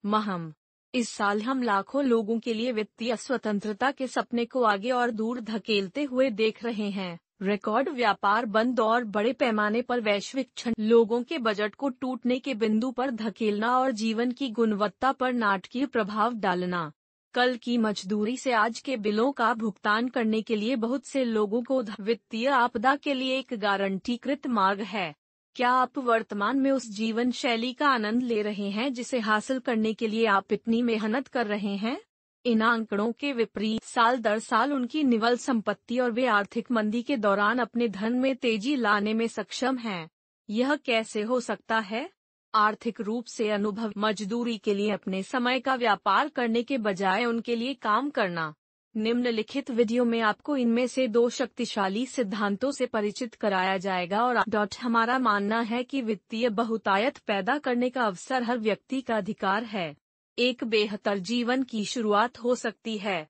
महम। इस साल हम लाखों लोगों के लिए वित्तीय स्वतंत्रता के सपने को आगे और दूर धकेलते हुए देख रहे हैं। रिकॉर्ड व्यापार बंद और बड़े पैमाने पर वैश्विक क्षण लोगों के बजट को टूटने के बिंदु पर धकेलना और जीवन की गुणवत्ता पर नाटकीय प्रभाव डालना। कल की मजदूरी से आज के बिलों का भुगतान करने के लिए बहुत से लोगों को वित्तीय आपदा के लिए एक गारंटीकृत मार्ग है। क्या आप वर्तमान में उस जीवन शैली का आनंद ले रहे हैं जिसे हासिल करने के लिए आप इतनी मेहनत कर रहे हैं? इन आंकड़ों के विपरीत साल दर साल उनकी निवल संपत्ति और वे आर्थिक मंदी के दौरान अपने धन में तेजी लाने में सक्षम हैं। यह कैसे हो सकता है? आर्थिक रूप से अनुभव मजदूरी के लिए अपने समय का व्यापार करने के बजाय उनके लिए काम करना। निम्नलिखित वीडियो में आपको इनमें से 2 शक्तिशाली सिद्धांतों से परिचित कराया जाएगा और हमारा मानना है कि वित्तीय बहुतायत पैदा करने का अवसर हर व्यक्ति का अधिकार है। एक बेहतर जीवन की शुरुआत हो सकती है।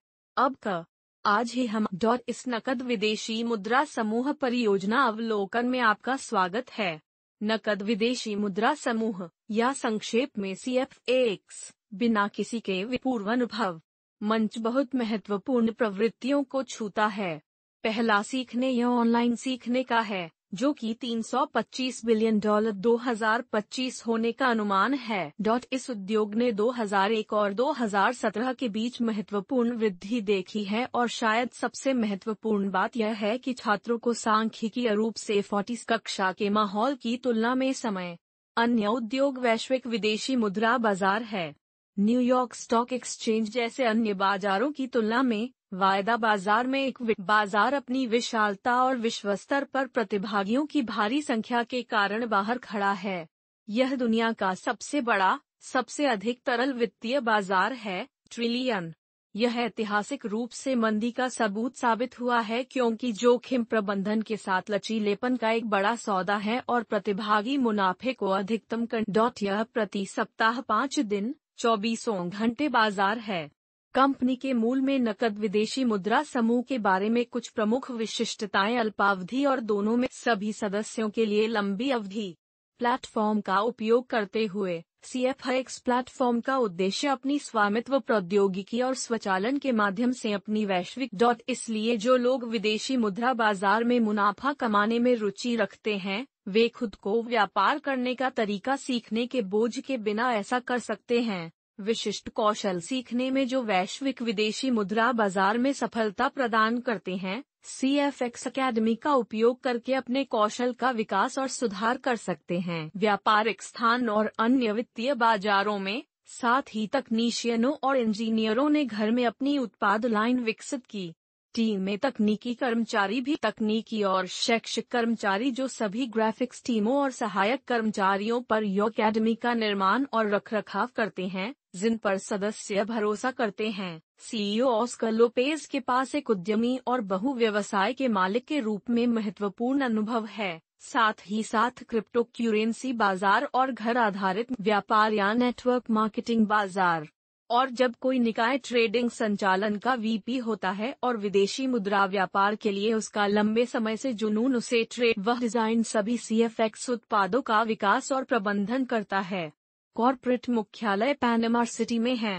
आज ही हम इस नकद विदेशी मुद्रा समूह परियोजना अवलोकन में आपका स्वागत है। नकद विदेशी मुद्रा समूह या संक्षेप में CFAX बिना किसी के पूर्वानुभव मंच बहुत महत्वपूर्ण प्रवृत्तियों को छूता है। पहला सीखने या ऑनलाइन सीखने का है, जो कि $325 बिलियन 2025 होने का अनुमान है। इस उद्योग ने 2001 और 2017 के बीच महत्वपूर्ण वृद्धि देखी है और शायद सबसे महत्वपूर्ण बात यह है कि छात्रों को सांख्यिकीय रूप से 40 कक्षा के माहौल की तुलना में समय अन्य उद्योग वैश्विक विदेशी मुद्रा बाजार है। न्यूयॉर्क स्टॉक एक्सचेंज जैसे अन्य बाजारों की तुलना में वायदा बाजार में इक्विटी बाजार अपनी विशालता और विश्व स्तर पर प्रतिभागियों की भारी संख्या के कारण बाहर खड़ा है। यह दुनिया का सबसे बड़ा, सबसे अधिक तरल वित्तीय बाजार है, ट्रिलियन। यह ऐतिहासिक रूप से मंदी का सबूत साबित हुआ है क्योंकि जोखिम प्रबंधन के साथ लचीलेपन का एक बड़ा सौदा है और प्रतिभागी मुनाफे को अधिकतम कर। यह प्रति सप्ताह 5 दिन 24 घंटे बाजार है। कंपनी के मूल में नकद विदेशी मुद्रा समूह के बारे में कुछ प्रमुख विशिष्टताएं अल्पावधि और दोनों में सभी सदस्यों के लिए लंबी अवधि प्लेटफॉर्म का उपयोग करते हुए। CFAX प्लेटफॉर्म का उद्देश्य अपनी स्वामित्व प्रौद्योगिकी और स्वचालन के माध्यम से अपनी वैश्विक इसलिए जो लोग विदेशी मुद्रा बाजार में मुनाफा कमाने में रुचि रखते हैं, वे खुद को व्यापार करने का तरीका सीखने के बोझ के बिना ऐसा कर सकते हैं। विशिष्ट कौशल सीखने में जो वैश्विक विदेशी मुद्रा बाजार में सफलता प्रदान करते हैं, CFAX अकेडमी का उपयोग करके अपने कौशल का विकास और सुधार कर सकते हैं। व्यापारिक स्थान और अन्य वित्तीय बाजारों में, साथ ही तकनीशियनों और इंजीनियरों ने घर में अपनी उत्पाद लाइन विकसित की। टीम में तकनीकी कर्मचारी भी तकनीकी और शैक्षिक कर्मचारी जो सभी ग्राफिक्स टीमों और सहायक कर्मचारियों पर अकेडमी का निर्माण और रखरखाव करते हैं, जिन पर सदस्य भरोसा करते हैं। CEO ऑस्कर लोपेज के पास एक उद्यमी और बहु व्यवसाय के मालिक के रूप में महत्वपूर्ण अनुभव है, साथ ही साथ क्रिप्टो करेंसी बाजार और घर आधारित व्यापार या नेटवर्क मार्केटिंग बाजार। और जब कोई निकाय ट्रेडिंग संचालन का VP होता है और विदेशी मुद्रा व्यापार के लिए उसका लंबे समय से जुनून उसे वह डिजाइन सभी CFAX उत्पादों का विकास और प्रबंधन करता है। कॉर्पोरेट मुख्यालय पैनामा सिटी में है।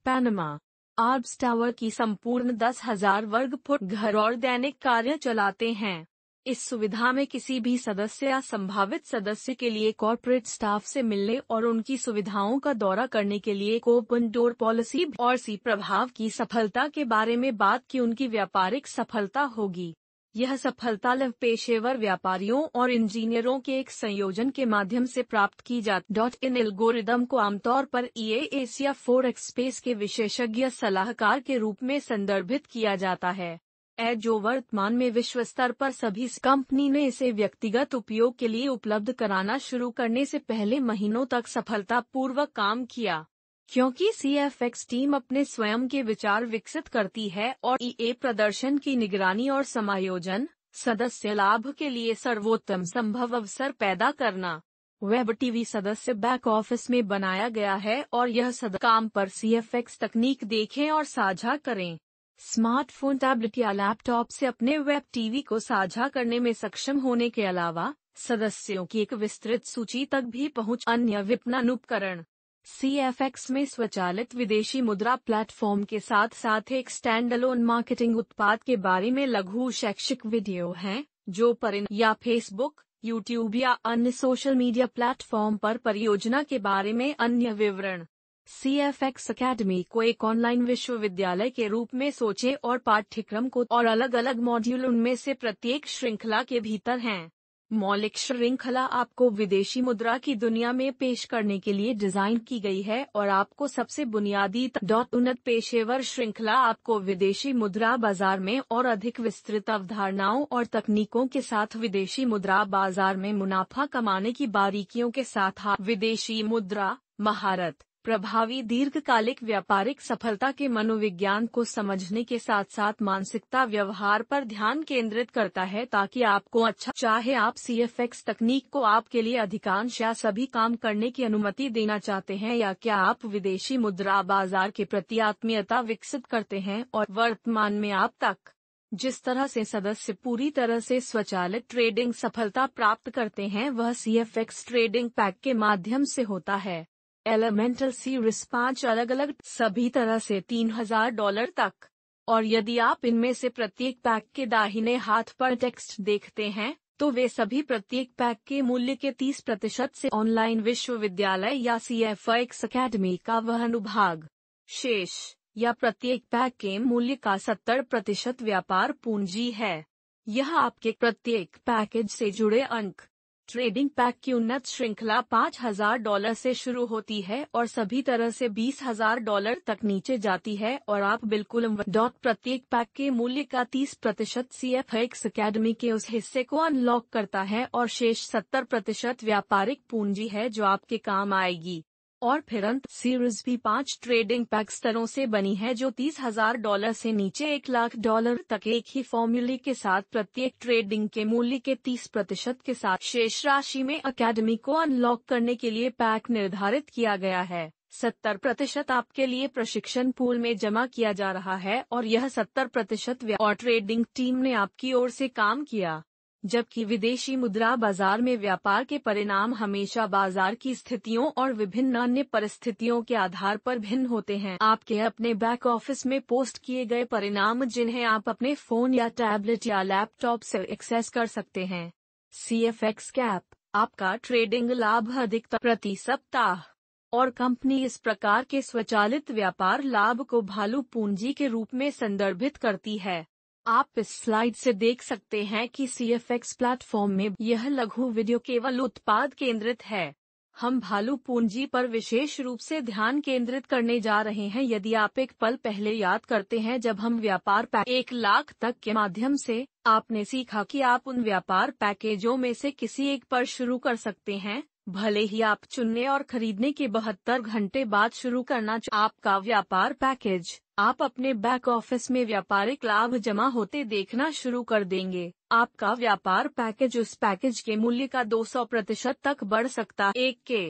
पैनामा आर्ब्स टावर की संपूर्ण 10,000 वर्ग फुट घर और दैनिक कार्य चलाते हैं। इस सुविधा में किसी भी सदस्य या संभावित सदस्य के लिए कॉर्पोरेट स्टाफ से मिलने और उनकी सुविधाओं का दौरा करने के लिए एक ओपन डोर पॉलिसी और प्रभाव की सफलता के बारे में बात की उनकी व्यापारिक सफलता होगी। यह सफलता पेशेवर व्यापारियों और इंजीनियरों के एक संयोजन के माध्यम से प्राप्त की जाती। इन एल्गोरिदम को आमतौर पर EAS या फोरेक्स स्पेस के विशेषज्ञ सलाहकार के रूप में संदर्भित किया जाता है। जो वर्तमान में विश्व स्तर पर सभी कंपनी ने इसे व्यक्तिगत उपयोग के लिए उपलब्ध कराना शुरू करने से पहले महीनों तक सफलतापूर्वक काम किया। क्योंकि CFAX टीम अपने स्वयं के विचार विकसित करती है और EA प्रदर्शन की निगरानी और समायोजन, सदस्य लाभ के लिए सर्वोत्तम संभव अवसर पैदा करना। वेब टीवी सदस्य बैक ऑफिस में बनाया गया है और यह काम पर CFAX तकनीक देखें और साझा करें। स्मार्टफोन, टैबलेट या लैपटॉप से अपने वेब टीवी को साझा करने में सक्षम होने के अलावा सदस्यों की एक विस्तृत सूची तक भी पहुंच। अन्य विपणन उपकरण CFX में स्वचालित विदेशी मुद्रा प्लेटफॉर्म के साथ साथ एक स्टैंडअलोन मार्केटिंग उत्पाद के बारे में लघु शैक्षिक वीडियो हैं, जो या फेसबुक, यूट्यूब या अन्य सोशल मीडिया प्लेटफॉर्म पर परियोजना के बारे में अन्य विवरण। CFX अकेडमी को एक ऑनलाइन विश्वविद्यालय के रूप में सोचें और पाठ्यक्रम को और अलग अलग मॉड्यूल उनमें से प्रत्येक श्रृंखला के भीतर हैं। मौलिक श्रृंखला आपको विदेशी मुद्रा की दुनिया में पेश करने के लिए डिजाइन की गई है और आपको सबसे बुनियादी उन्नत पेशेवर श्रृंखला आपको विदेशी मुद्रा बाजार में और अधिक विस्तृत अवधारणाओं और तकनीकों के साथ विदेशी मुद्रा बाजार में मुनाफा कमाने की बारीकियों के साथ विदेशी मुद्रा महारत, प्रभावी दीर्घकालिक व्यापारिक सफलता के मनोविज्ञान को समझने के साथ साथ मानसिकता व्यवहार पर ध्यान केंद्रित करता है, ताकि आपको अच्छा, चाहे आप CFX तकनीक को आपके लिए अधिकांश या सभी काम करने की अनुमति देना चाहते हैं या क्या आप विदेशी मुद्रा बाजार के प्रति आत्मीयता विकसित करते हैं और वर्तमान में आप तक जिस तरह से सदस्य पूरी तरह से स्वचालित ट्रेडिंग सफलता प्राप्त करते हैं वह CFX ट्रेडिंग पैक के माध्यम से होता है। एलिमेंटल सीरीज 5 अलग अलग सभी तरह से $3000 तक, और यदि आप इनमें से प्रत्येक पैक के दाहिने हाथ पर टेक्स्ट देखते हैं तो वे सभी प्रत्येक पैक के मूल्य के 30% से ऑनलाइन विश्वविद्यालय या CFX अकेडमी का वह अनुभाग शेष या प्रत्येक पैक के मूल्य का 70% व्यापार पूंजी है। यह आपके प्रत्येक पैकेज से जुड़े अंक। ट्रेडिंग पैक की उन्नत श्रृंखला $5000 से शुरू होती है और सभी तरह से $20000 तक नीचे जाती है और आप बिल्कुल प्रत्येक पैक के मूल्य का 30% CFX अकेडमी के उस हिस्से को अनलॉक करता है और शेष 70% व्यापारिक पूंजी है जो आपके काम आएगी। और फिर अंत सीरीज B5 ट्रेडिंग पैक स्तरों से बनी है जो $30,000 से नीचे $1,00,000 तक एक ही फॉर्मूले के साथ प्रत्येक ट्रेडिंग के मूल्य के 30% के साथ शेष राशि में अकेडमी को अनलॉक करने के लिए पैक निर्धारित किया गया है। 70% आपके लिए प्रशिक्षण पूल में जमा किया जा रहा है और यह 70% और ट्रेडिंग टीम ने आपकी ओर से काम किया। जबकि विदेशी मुद्रा बाजार में व्यापार के परिणाम हमेशा बाजार की स्थितियों और विभिन्न अन्य परिस्थितियों के आधार पर भिन्न होते हैं। आपके अपने बैक ऑफिस में पोस्ट किए गए परिणाम जिन्हें आप अपने फोन या टैबलेट या लैपटॉप से एक्सेस कर सकते हैं। CFX कैप आपका ट्रेडिंग लाभ अधिकतम प्रति सप्ताह, और कंपनी इस प्रकार के स्वचालित व्यापार लाभ को भालू पूंजी के रूप में संदर्भित करती है। आप इस स्लाइड से देख सकते हैं कि CFX प्लेटफॉर्म में यह लघु वीडियो केवल उत्पाद केंद्रित है। हम भालू पूंजी पर विशेष रूप से ध्यान केंद्रित करने जा रहे हैं। यदि आप एक पल पहले याद करते हैं जब हम व्यापार पैक 1 लाख तक के माध्यम से, आपने सीखा कि आप उन व्यापार पैकेजों में से किसी एक पर शुरू कर सकते हैं, भले ही आप चुनने और खरीदने के 72 घंटे बाद शुरू करना आपका व्यापार पैकेज आप अपने बैक ऑफिस में व्यापारिक लाभ जमा होते देखना शुरू कर देंगे। आपका व्यापार पैकेज उस पैकेज के मूल्य का 200% तक बढ़ सकता है। एक के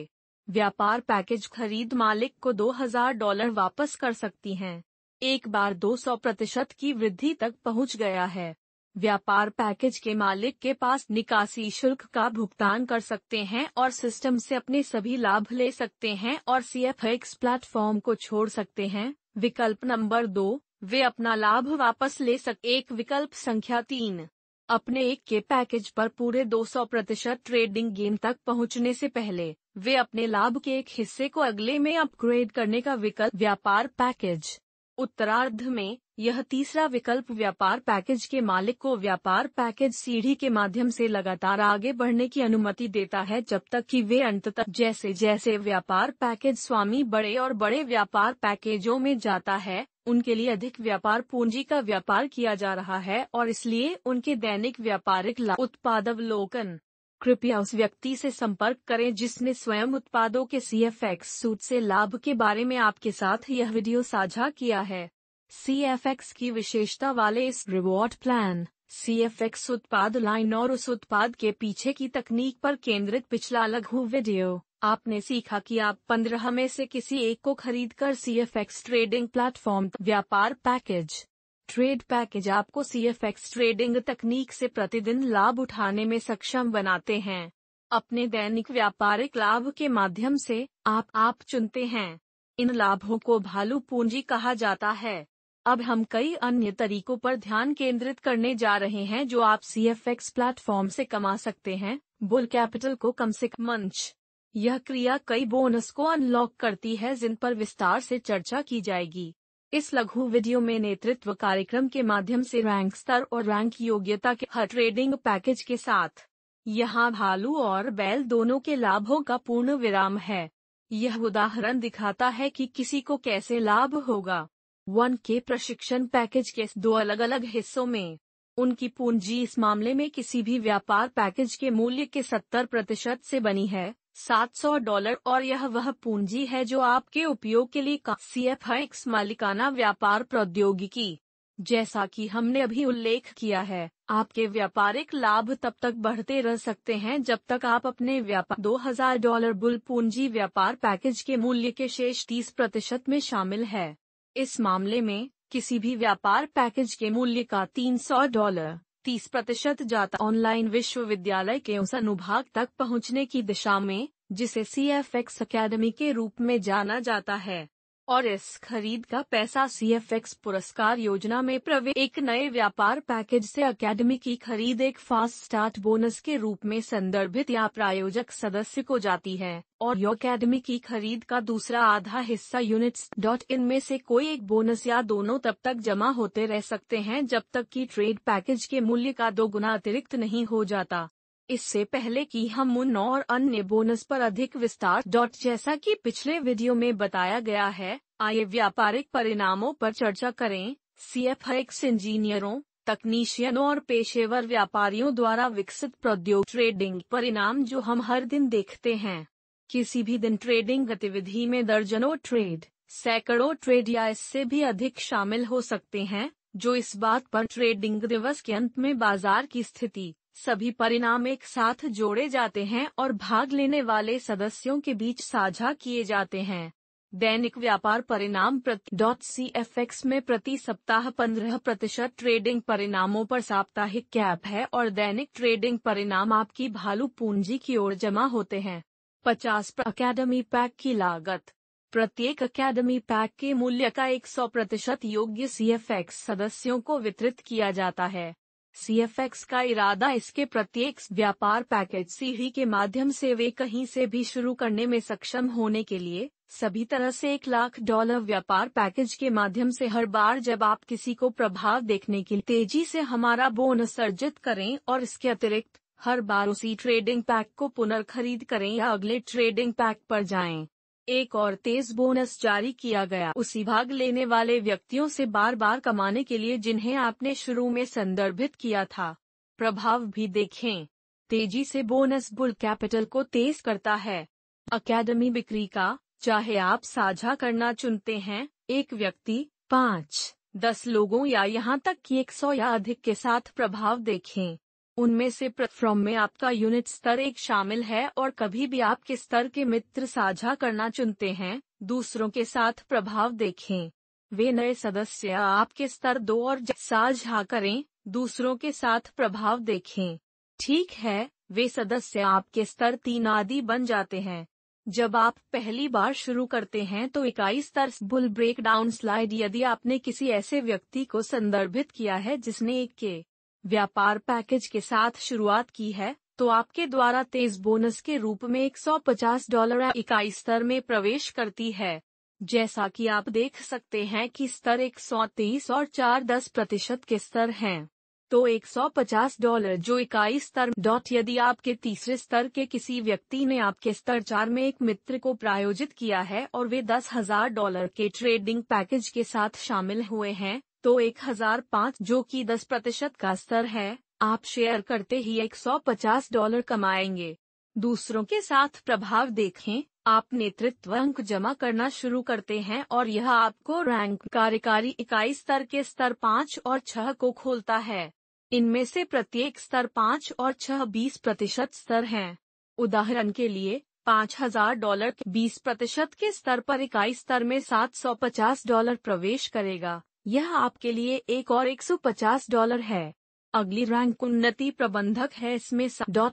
व्यापार पैकेज खरीद मालिक को $2000 वापस कर सकती हैं। एक बार 200% की वृद्धि तक पहुंच गया है, व्यापार पैकेज के मालिक के पास निकासी शुल्क का भुगतान कर सकते हैं और सिस्टम से अपने सभी लाभ ले सकते हैं और CFX प्लेटफॉर्म को छोड़ सकते हैं। विकल्प नंबर 2, वे अपना लाभ वापस ले सकते। एक विकल्प संख्या 3, अपने एक के पैकेज पर पूरे 200% ट्रेडिंग गेन तक पहुंचने से पहले वे अपने लाभ के एक हिस्से को अगले में अपग्रेड करने का विकल्प व्यापार पैकेज। उत्तरार्ध में यह तीसरा विकल्प व्यापार पैकेज के मालिक को व्यापार पैकेज सीढ़ी के माध्यम से लगातार आगे बढ़ने की अनुमति देता है जब तक कि वे अंततः जैसे जैसे व्यापार पैकेज स्वामी बड़े और बड़े व्यापार पैकेजों में जाता है, उनके लिए अधिक व्यापार पूंजी का व्यापार किया जा रहा है और इसलिए उनके दैनिक व्यापारिक लाभ। उत्पादावलोकन, कृपया उस व्यक्ति से संपर्क करें जिसने स्वयं उत्पादों के CFX सूट से लाभ के बारे में आपके साथ यह वीडियो साझा किया है। CFX की विशेषता वाले इस रिवॉर्ड प्लान, CFX उत्पाद लाइन और उस उत्पाद के पीछे की तकनीक पर केंद्रित पिछला लघु वीडियो, आपने सीखा कि आप 15 में से किसी एक को खरीदकर CFX ट्रेडिंग प्लेटफॉर्म व्यापार पैकेज ट्रेड पैकेज आपको CFX ट्रेडिंग तकनीक से प्रतिदिन लाभ उठाने में सक्षम बनाते हैं। अपने दैनिक व्यापारिक लाभ के माध्यम से आप चुनते हैं। इन लाभों को भालू पूंजी कहा जाता है। अब हम कई अन्य तरीकों पर ध्यान केंद्रित करने जा रहे हैं जो आप CFX प्लेटफॉर्म से कमा सकते हैं। बुल कैपिटल को कम से कम मंच। यह क्रिया कई बोनस को अनलॉक करती है जिन पर विस्तार से चर्चा की जाएगी। इस लघु वीडियो में नेतृत्व कार्यक्रम के माध्यम से रैंक स्तर और रैंक योग्यता के हर ट्रेडिंग पैकेज के साथ यहाँ भालू और बैल दोनों के लाभों का पूर्ण विराम है। यह उदाहरण दिखाता है कि किसी को कैसे लाभ होगा। 1K प्रशिक्षण पैकेज के 2 अलग अलग हिस्सों में उनकी पूंजी इस मामले में किसी भी व्यापार पैकेज के मूल्य के 70% से बनी है, $700, और यह वह पूंजी है जो आपके उपयोग के लिए CFX मालिकाना व्यापार प्रौद्योगिकी। जैसा कि हमने अभी उल्लेख किया है, आपके व्यापारिक लाभ तब तक बढ़ते रह सकते हैं जब तक आप अपने व्यापार $2000 बुल पूंजी व्यापार पैकेज के मूल्य के शेष 30% में शामिल है। इस मामले में किसी भी व्यापार पैकेज के मूल्य का $300 30% जाता ऑनलाइन विश्वविद्यालय के उस अनुभाग तक पहुंचने की दिशा में जिसे CFX अकेडमी के रूप में जाना जाता है, और इस खरीद का पैसा CFX पुरस्कार योजना में प्रवेश एक नए व्यापार पैकेज से अकेडमी की खरीद एक फास्ट स्टार्ट बोनस के रूप में संदर्भित या प्रायोजक सदस्य को जाती है, और यो अकेडमी की खरीद का दूसरा आधा हिस्सा यूनिट्स.इन में से कोई एक बोनस या दोनों तब तक जमा होते रह सकते हैं जब तक कि ट्रेड पैकेज के मूल्य का 2 गुना अतिरिक्त नहीं हो जाता। इससे पहले कि हम उन और अन्य बोनस पर अधिक विस्तार जैसा कि पिछले वीडियो में बताया गया है, आइए व्यापारिक परिणामों पर चर्चा करें। CFX इंजीनियरों, तकनीशियनों और पेशेवर व्यापारियों द्वारा विकसित प्रौद्योगिकी ट्रेडिंग परिणाम जो हम हर दिन देखते हैं। किसी भी दिन ट्रेडिंग गतिविधि में दर्जनों ट्रेड, सैकड़ों ट्रेड या इससे भी अधिक शामिल हो सकते हैं, जो इस बात पर ट्रेडिंग दिवस के अंत में बाजार की स्थिति, सभी परिणाम एक साथ जोड़े जाते हैं और भाग लेने वाले सदस्यों के बीच साझा किए जाते हैं। दैनिक व्यापार परिणाम CFX में प्रति सप्ताह 15% ट्रेडिंग परिणामों पर साप्ताहिक कैप है और दैनिक ट्रेडिंग परिणाम आपकी भालू पूंजी की ओर जमा होते हैं। 50 अकेडमी पैक की लागत। प्रत्येक अकेडमी पैक के मूल्य का 100% योग्य CFX सदस्यों को वितरित किया जाता है। CFX का इरादा इसके प्रत्येक व्यापार पैकेज सीढ़ी के माध्यम से वे कहीं से भी शुरू करने में सक्षम होने के लिए सभी तरह से $1,00,000 व्यापार पैकेज के माध्यम से हर बार जब आप किसी को प्रभाव देखने के लिए तेजी से हमारा बोनस अर्जित करें और इसके अतिरिक्त हर बार उसी ट्रेडिंग पैक को पुनर्खरीद करें या अगले ट्रेडिंग पैक पर जाएं। एक और तेज बोनस जारी किया गया उसी भाग लेने वाले व्यक्तियों से बार बार कमाने के लिए जिन्हें आपने शुरू में संदर्भित किया था। प्रभाव भी देखें। तेजी से बोनस बुल कैपिटल को तेज करता है। अकेडमी बिक्री का, चाहे आप साझा करना चुनते हैं, एक व्यक्ति, 5, 10 लोगों या यहाँ तक कि 100 या अधिक के साथ प्रभाव देखें। उनमें से प्लेटफॉर्म में आपका यूनिट स्तर 1 शामिल है और कभी भी आपके स्तर के मित्र साझा करना चुनते हैं, दूसरों के साथ प्रभाव देखें। वे नए सदस्य आपके स्तर 2 और साझा करें, दूसरों के साथ प्रभाव देखें। ठीक है, वे सदस्य आपके स्तर 3 आदि बन जाते हैं। जब आप पहली बार शुरू करते हैं तो इकाई स्तर बुल ब्रेकडाउन स्लाइड। यदि आपने किसी ऐसे व्यक्ति को संदर्भित किया है जिसने एक के व्यापार पैकेज के साथ शुरुआत की है, तो आपके द्वारा तेज बोनस के रूप में $150 इकाई स्तर में प्रवेश करती है। जैसा कि आप देख सकते हैं कि स्तर 123 और 4-10% के स्तर हैं, तो $150 जो इकाई स्तर। यदि आपके तीसरे स्तर के किसी व्यक्ति ने आपके स्तर 4 में एक मित्र को प्रायोजित किया है और वे $10,000 के ट्रेडिंग पैकेज के साथ शामिल हुए हैं, तो 1005 जो कि 10% का स्तर है, आप शेयर करते ही $150 कमाएंगे। दूसरों के साथ प्रभाव देखें। आप नेतृत्व अंक जमा करना शुरू करते हैं और यह आपको रैंक कार्यकारी इकाई स्तर के स्तर 5 और 6 को खोलता है। इनमें से प्रत्येक स्तर 5 और 6 20% स्तर हैं। उदाहरण के लिए, $5,000 के 20% के स्तर पर इकाई स्तर में $750 प्रवेश करेगा। यह आपके लिए एक और $150 है। अगली रैंक उन्नति प्रबंधक है। इसमें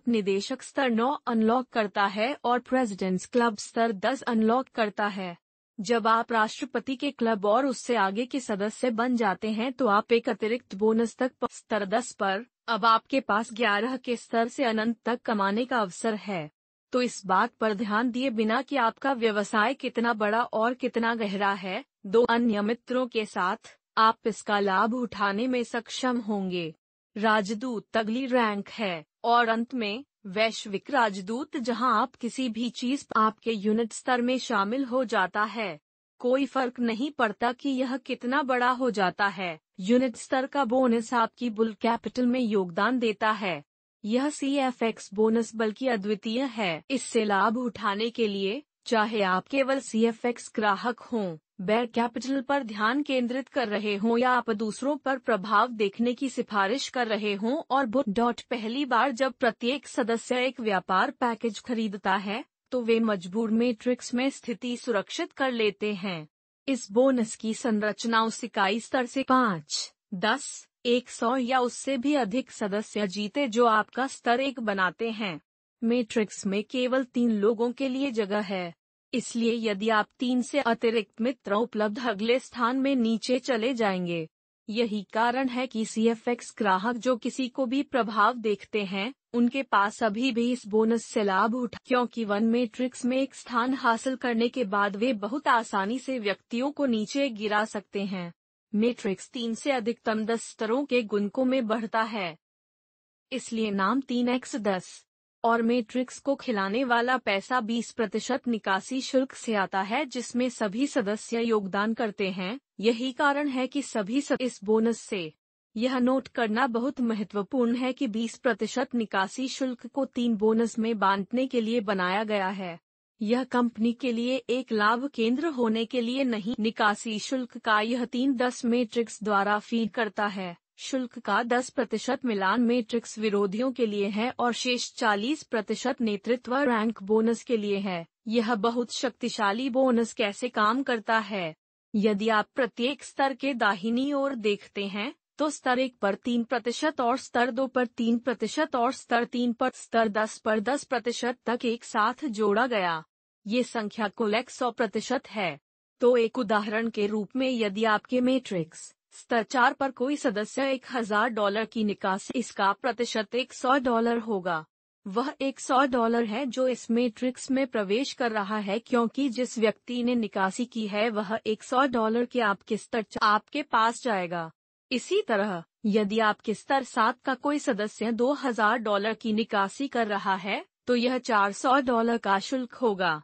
निदेशक स्तर 9 अनलॉक करता है और प्रेसिडेंट्स क्लब स्तर 10 अनलॉक करता है। जब आप राष्ट्रपति के क्लब और उससे आगे के सदस्य बन जाते हैं तो आप एक अतिरिक्त बोनस तक स्तर 10 पर अब आपके पास 11 के स्तर से अनंत तक कमाने का अवसर है। तो इस बात पर ध्यान दिए बिना कि आपका व्यवसाय कितना बड़ा और कितना गहरा है, 2 अन्य मित्रों के साथ आप इसका लाभ उठाने में सक्षम होंगे। राजदूत अगली रैंक है और अंत में वैश्विक राजदूत, जहां आप किसी भी चीज आपके यूनिट स्तर में शामिल हो जाता है। कोई फर्क नहीं पड़ता कि यह कितना बड़ा हो जाता है, यूनिट स्तर का बोनस आपकी बुल कैपिटल में योगदान देता है। यह CFX बोनस बल्कि अद्वितीय है। इससे लाभ उठाने के लिए चाहे आप केवल CFX ग्राहक हों, बेयर कैपिटल पर ध्यान केंद्रित कर रहे हों या आप दूसरों पर प्रभाव देखने की सिफारिश कर रहे हों और पहली बार जब प्रत्येक सदस्य एक व्यापार पैकेज खरीदता है तो वे मजबूर मैट्रिक्स में स्थिति सुरक्षित कर लेते हैं। इस बोनस की संरचना उस इकाई स्तर से 5, 10, 100 या उससे भी अधिक सदस्य जीते जो आपका स्तर 1 बनाते हैं। मैट्रिक्स में केवल 3 लोगों के लिए जगह है, इसलिए यदि आप 3 से अतिरिक्त मित्र उपलब्ध अगले स्थान में नीचे चले जाएंगे। यही कारण है कि CFX ग्राहक जो किसी को भी प्रभाव देखते हैं, उनके पास अभी भी इस बोनस से लाभ उठा, क्योंकि 1 मैट्रिक्स में एक स्थान हासिल करने के बाद वे बहुत आसानी से व्यक्तियों को नीचे गिरा सकते हैं। मैट्रिक्स 3 से अधिकतम 10 स्तरों के गुणकों में बढ़ता है, इसलिए नाम 3x10 और मैट्रिक्स को खिलाने वाला पैसा 20% निकासी शुल्क से आता है, जिसमें सभी सदस्य योगदान करते हैं। यही कारण है कि सभी इस बोनस से यह नोट करना बहुत महत्वपूर्ण है कि 20% निकासी शुल्क को 3 बोनस में बांटने के लिए बनाया गया है। यह कंपनी के लिए एक लाभ केंद्र होने के लिए नहीं, निकासी शुल्क का यह 3-10 मैट्रिक्स द्वारा फीड करता है। शुल्क का 10% मिलान मैट्रिक्स विरोधियों के लिए है और शेष 40% नेतृत्व रैंक बोनस के लिए है। यह बहुत शक्तिशाली बोनस कैसे काम करता है? यदि आप प्रत्येक स्तर के दाहिनी ओर देखते हैं तो स्तर 1 पर 3% और स्तर 2 पर 3% और स्तर 3 पर स्तर 10 पर 10% तक एक साथ जोड़ा गया। ये संख्या कुल 100% है। तो एक उदाहरण के रूप में यदि आपके मैट्रिक्स स्तर 4 पर कोई सदस्य $1000 की निकासी, इसका प्रतिशत $100 होगा। वह $100 है जो इस मैट्रिक्स में प्रवेश कर रहा है, क्योंकि जिस व्यक्ति ने निकासी की है वह $100 के आपके स्तर आपके पास जाएगा। इसी तरह यदि आपके स्तर 7 का कोई सदस्य $2000 की निकासी कर रहा है तो यह $400 का शुल्क होगा।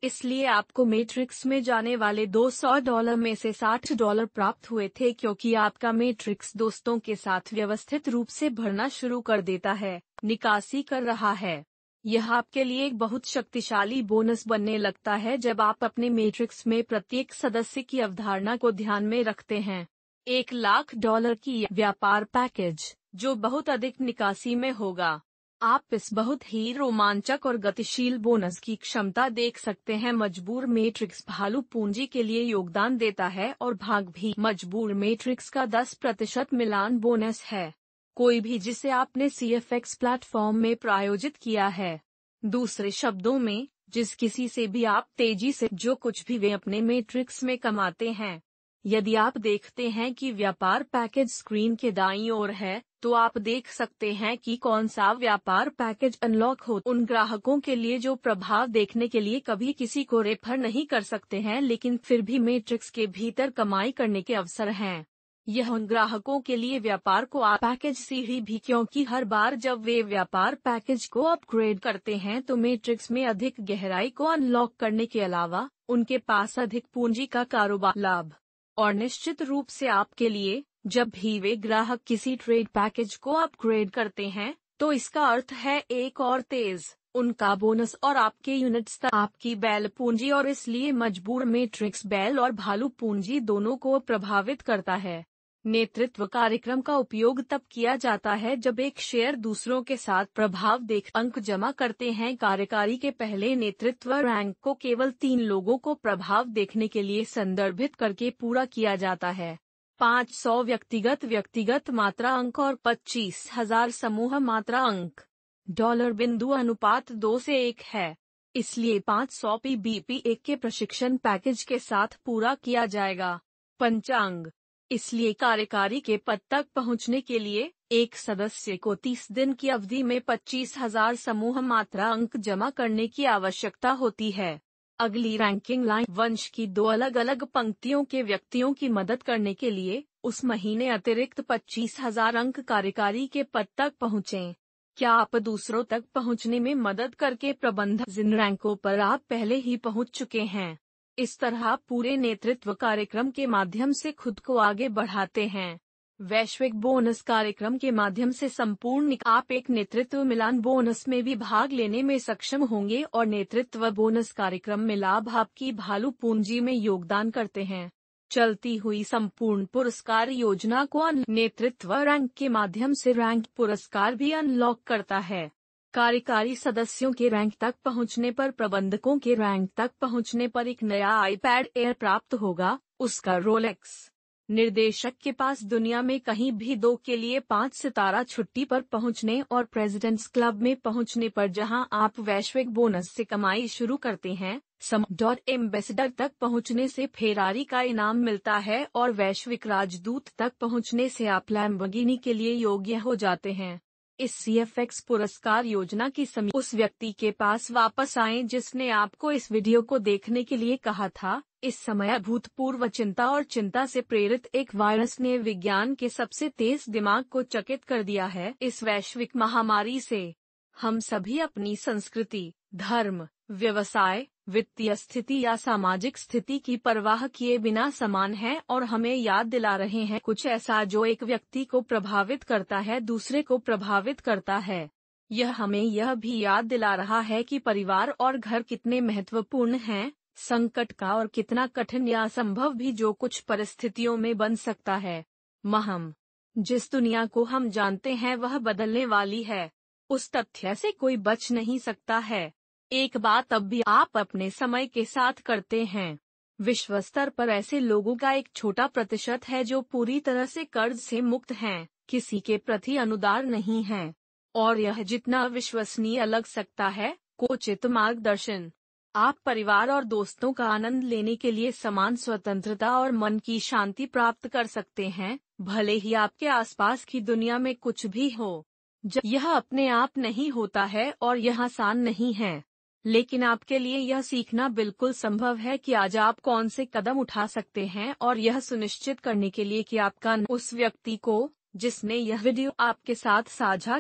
इसलिए आपको मैट्रिक्स में जाने वाले $200 में से $60 प्राप्त हुए थे, क्योंकि आपका मैट्रिक्स दोस्तों के साथ व्यवस्थित रूप से भरना शुरू कर देता है, निकासी कर रहा है। यह आपके लिए एक बहुत शक्तिशाली बोनस बनने लगता है जब आप अपने मैट्रिक्स में प्रत्येक सदस्य की अवधारणा को ध्यान में रखते हैं। $1,00,000 की व्यापार पैकेज जो बहुत अधिक निकासी में होगा। आप इस बहुत ही रोमांचक और गतिशील बोनस की क्षमता देख सकते हैं। मजबूर मैट्रिक्स भालू पूंजी के लिए योगदान देता है और भाग भी मजबूर मैट्रिक्स का 10% मिलान बोनस है, कोई भी जिसे आपने CFX प्लेटफॉर्म में प्रायोजित किया है। दूसरे शब्दों में, जिस किसी से भी आप तेजी से जो कुछ भी वे अपने मैट्रिक्स में कमाते हैं। यदि आप देखते हैं कि व्यापार पैकेज स्क्रीन के दाईं ओर है, तो आप देख सकते हैं कि कौन सा व्यापार पैकेज अनलॉक हो। उन ग्राहकों के लिए जो प्रभाव देखने के लिए कभी किसी को रेफर नहीं कर सकते हैं, लेकिन फिर भी मैट्रिक्स के भीतर कमाई करने के अवसर हैं। यह उन ग्राहकों के लिए व्यापार को पैकेज सीढ़ी भी, क्योंकि हर बार जब वे व्यापार पैकेज को अपग्रेड करते हैं तो मैट्रिक्स में अधिक गहराई को अनलॉक करने के अलावा उनके पास अधिक पूंजी का कारोबार लाभ। और निश्चित रूप से आपके लिए, जब भी वे ग्राहक किसी ट्रेड पैकेज को अपग्रेड करते हैं तो इसका अर्थ है एक और तेज उनका बोनस और आपके यूनिट स्तर, आपकी बैल पूंजी, और इसलिए मजबूर मैट्रिक्स बैल और भालू पूंजी दोनों को प्रभावित करता है। नेतृत्व कार्यक्रम का उपयोग तब किया जाता है जब एक शेयर दूसरों के साथ प्रभाव देख अंक जमा करते हैं। कार्यकारी के पहले नेतृत्व रैंक को केवल 3 लोगों को प्रभाव देखने के लिए संदर्भित करके पूरा किया जाता है। 500 व्यक्तिगत मात्रा अंक और 25,000 समूह मात्रा अंक। डॉलर बिंदु अनुपात 2 से 1 है, इसलिए 500 पीबीपी 1 के प्रशिक्षण पैकेज के साथ पूरा किया जाएगा। पंचांग। इसलिए कार्यकारी के पद तक पहुंचने के लिए एक सदस्य को 30 दिन की अवधि में 25,000 समूह मात्रा अंक जमा करने की आवश्यकता होती है। अगली रैंकिंग लाइन वंश की 2 अलग अलग पंक्तियों के व्यक्तियों की मदद करने के लिए उस महीने अतिरिक्त 25,000 अंक कार्यकारी के पद तक पहुँचें। क्या आप दूसरों तक पहुँचने में मदद करके प्रबंधक जिन रैंकों पर आप पहले ही पहुँच चुके हैं? इस तरह पूरे नेतृत्व कार्यक्रम के माध्यम से खुद को आगे बढ़ाते हैं। वैश्विक बोनस कार्यक्रम के माध्यम से संपूर्ण आप एक नेतृत्व मिलान बोनस में भी भाग लेने में सक्षम होंगे और नेतृत्व बोनस कार्यक्रम में लाभ आपकी भालू पूंजी में योगदान करते हैं। चलती हुई संपूर्ण पुरस्कार योजना को नेतृत्व रैंक के माध्यम से रैंक पुरस्कार भी अनलॉक करता है। कार्यकारी सदस्यों के रैंक तक पहुंचने पर प्रबंधकों के रैंक तक पहुंचने पर एक नया आईपैड एयर प्राप्त होगा, उसका रोलेक्स। निर्देशक के पास दुनिया में कहीं भी 2 के लिए 5 सितारा छुट्टी पर पहुंचने और प्रेसिडेंट्स क्लब में पहुंचने पर जहां आप वैश्विक बोनस से कमाई शुरू करते हैं, एम्बेसडर तक पहुंचने से फेरारी का इनाम मिलता है और वैश्विक राजदूत तक पहुंचने से आप लैम्बोर्गिनी के लिए योग्य हो जाते हैं। इस CFX पुरस्कार योजना की समीक्षा उस व्यक्ति के पास वापस आएं जिसने आपको इस वीडियो को देखने के लिए कहा था। इस समय अभूतपूर्व चिंता और चिंता से प्रेरित एक वायरस ने विज्ञान के सबसे तेज दिमाग को चकित कर दिया है। इस वैश्विक महामारी से हम सभी अपनी संस्कृति, धर्म, व्यवसाय, वित्तीय स्थिति या सामाजिक स्थिति की परवाह किए बिना समान हैं और हमें याद दिला रहे हैं कुछ ऐसा जो एक व्यक्ति को प्रभावित करता है दूसरे को प्रभावित करता है। यह हमें यह भी याद दिला रहा है कि परिवार और घर कितने महत्वपूर्ण हैं, संकट का और कितना कठिन या असंभव भी जो कुछ परिस्थितियों में बन सकता है। महम जिस दुनिया को हम जानते हैं वह बदलने वाली है, उस तथ्य से कोई बच नहीं सकता है। एक बात अब भी आप अपने समय के साथ करते हैं। विश्व स्तर पर ऐसे लोगों का एक छोटा प्रतिशत है जो पूरी तरह से कर्ज से मुक्त हैं, किसी के प्रति अनुदार नहीं हैं, और यह जितना विश्वसनीय लग सकता है, उचित मार्गदर्शन। आप परिवार और दोस्तों का आनंद लेने के लिए समान स्वतंत्रता और मन की शांति प्राप्त कर सकते हैं, भले ही आपके आसपास की दुनिया में कुछ भी हो। यह अपने आप नहीं होता है और यह आसान नहीं है, लेकिन आपके लिए यह सीखना बिल्कुल संभव है कि आज आप कौन से कदम उठा सकते हैं और यह सुनिश्चित करने के लिए कि आपका उस व्यक्ति को जिसने यह वीडियो आपके साथ साझा